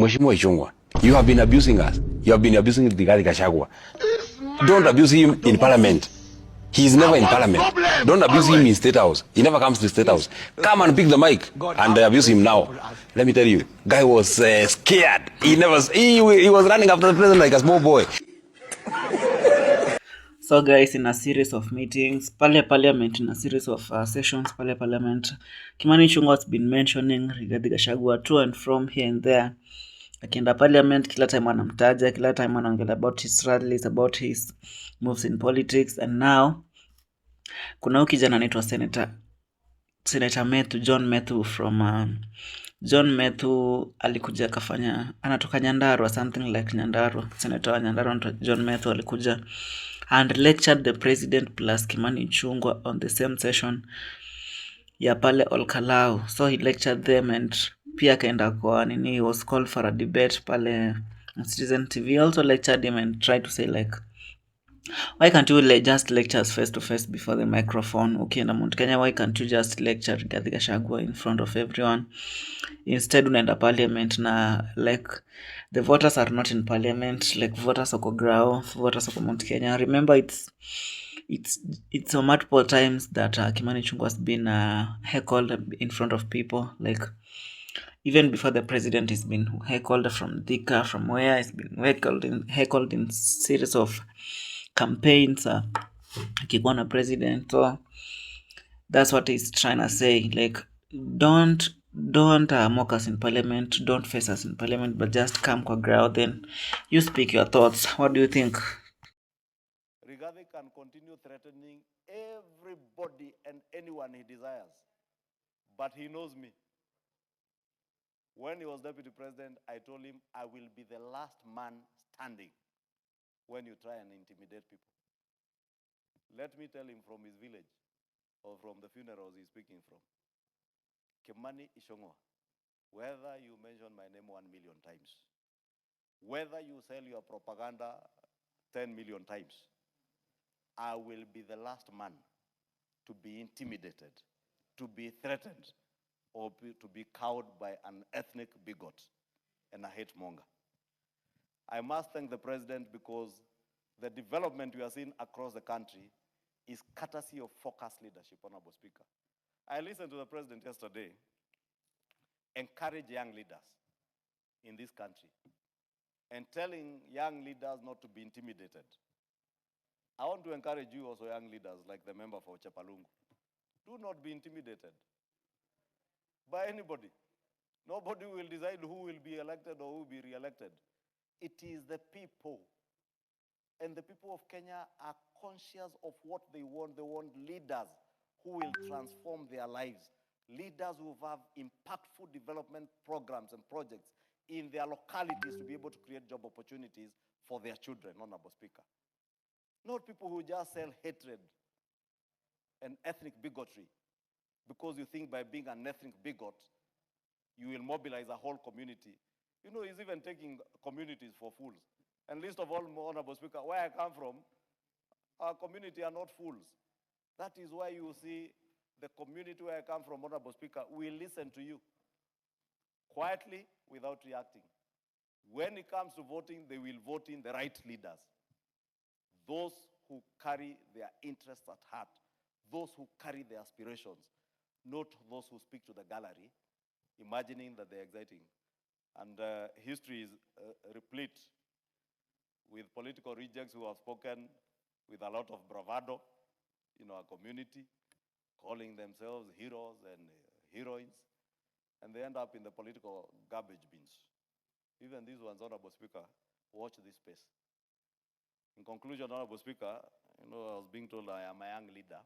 Mheshimiwa Ichung'wah, you have been abusing us. You have been abusing Rigathi Gachagua. Don't abuse him in parliament. He is never in parliament. Don't abuse him in State House. He never comes to State House. Come and pick the mic and abuse him now. Let me tell you, guy was scared. He was running after the president like a small boy. So guys, in a series of meetings, parliament, in a series of sessions, parliament, Kimani Ichung'wah has been mentioning Rigathi Gachagua to and from here and there. Akienda parliament, kila time anamtaja, kila time anaongea about his rallies, about his moves in politics. And now kuna huyu kijana anaitwa Senator Methu, John Methu from John Methu alikuja akafanya, anatoka Nyandarua, something like Nyandarua. Senator wa Nyandarua John Methu alikuja and lectured the president plus Kimani Ichung'wah on the same session ya pale Olkalau. So he lectured them and pia akaenda kwa nini, he was called for a debate pale on Citizen TV. He also lectured him and tried to say like, why can't you just lecture us face to face before the microphone? Okay, na Mount Kenya, why can't you just lecture Rigathi Gachagua in front of everyone? Instead unaenda parliament na like the voters are not in parliament, like voters wako Grau, voters wako Mount Kenya. Remember, it's so multiple times that Kimani Ichung'wah has been heckled in front of people, like even before the president has been heckled from Thika, from where he's been heckled in series of campaigns akikuwa na president. So that's what he's trying to say, like don't mock us in parliament, don't face us in parliament, but just come kwa ground, then you speak your thoughts. What do you think? Rigathi can continue threatening everybody and anyone he desires, but he knows me. When he was deputy president, I told him I will be the last man standing when you try and intimidate people. Let me tell him from his village or from the funerals he's speaking from. Kimani Ichung'wah, whether you mention my name 1 million times, whether you sell your propaganda 10 million times, I will be the last man to be intimidated, to be threatened, or to be cowed by an ethnic bigot and a hate monger. I must thank the president because the development we are seeing across the country is courtesy of focused leadership, Honorable Speaker. I listened to the president yesterday encourage young leaders in this country and telling young leaders not to be intimidated. I want to encourage you also, young leaders, like the member for Chepalungu. Do not be intimidated by anybody. Nobody will decide who will be elected or who will be re-elected. It is the people. And the people of Kenya are conscious of what they want. They want leaders who will transform their lives. Leaders who have impactful development programs and projects in their localities to be able to create job opportunities for their children, Honorable Speaker. Not people who just sell hatred and ethnic bigotry because you think by being an ethnic bigot, you will mobilize a whole community. You know, he's even taking communities for fools. And least of all, Honorable Speaker, where I come from, our community are not fools. That is why you see the community where I come from, Honorable Speaker, will listen to you quietly without reacting. When it comes to voting, they will vote in the right leaders. Those who carry their interests at heart, those who carry their aspirations, not those who speak to the gallery, imagining that they're exciting. And history is replete with political rejects who have spoken with a lot of bravado in our community, calling themselves heroes and heroines, and they end up in the political garbage bins. Even these ones, Honorable Speaker, watch this space. In conclusion, Honorable Speaker, you know, I was being told I am a young leader.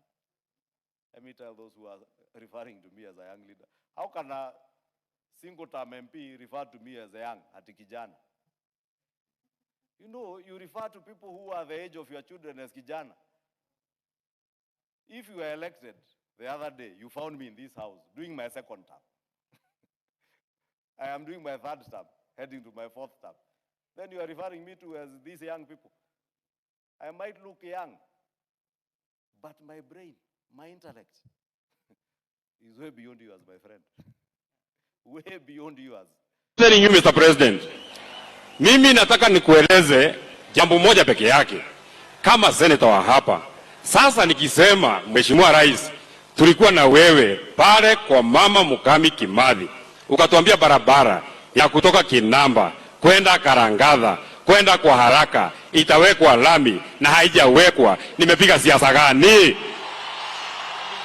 Let me tell those who are referring to me as a young leader. How can a single-term MP refer to me as a young, ati kijana? You know, you refer to people who are the age of your children as kijana. If you were elected the other day, you found me in this house doing my second term. I am doing my third term, heading to my fourth term. Then you are referring me to as these young people. I might look young, but my brain, my intellect is way beyond yours, my friend. Way beyond yours. Telling you, Mr. President, Mimi nataka nikueleze jambo moja peke yake kama senator wa hapa. Sasa nikisema Mheshimiwa Rais, tulikuwa na wewe pale kwa Mama Mukami Kimathi, ukatuambia barabara ya kutoka Kinamba kwenda Karangadha kwenda kwa haraka itawekwa lami na haijawekwa. Nimepiga siasa gani?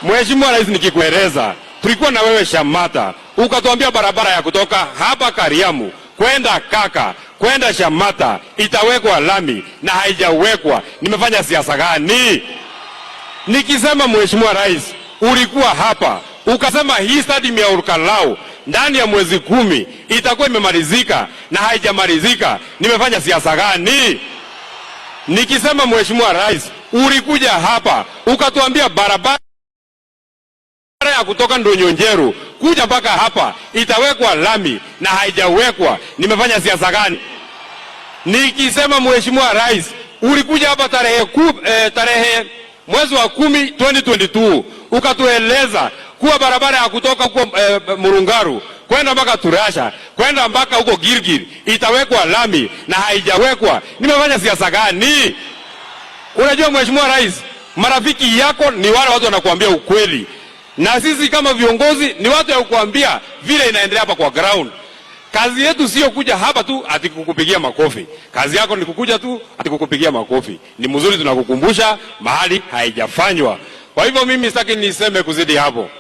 Mheshimiwa Rais, nikikueleza tulikuwa na wewe Shamata, ukatuambia barabara ya kutoka hapa Kariamu kwenda Kaka kwenda Shamata itawekwa lami na haijawekwa. Nimefanya siasa gani? Nikisema Mheshimiwa Rais, ulikuwa hapa ukasema hii stadium ya Olkalau ndani ya mwezi 10 itakuwa imemalizika na haijamalizika. Nimefanya siasa gani? Nikisema Mheshimiwa Rais, ulikuja hapa ukatuambia barabara ya kutoka Ndonyonjeru kuja mpaka hapa itawekwa lami na haijawekwa. Nimefanya siasa gani? Nikisema Mheshimiwa Rais, ulikuja hapa tarehe mwezi wa 10 2022 ukatueleza kuwa barabara ya kutoka huko Murungaru kwenda mpaka Turasha kwenda mpaka huko Gilgil itawekwa lami na haijawekwa. Nimefanya siasa gani? Unajua Mheshimiwa Rais, marafiki yako ni wale watu wanakuambia ukweli, na sisi kama viongozi ni watu ya kukuambia vile inaendelea hapa kwa ground. Kazi yetu sio kuja hapa tu ati kukupigia makofi. Kazi yako ni kukuja tu ati kukupigia makofi. Ni mzuri tunakukumbusha mahali haijafanywa. Kwa hivyo mimi sitaki niseme kuzidi hapo.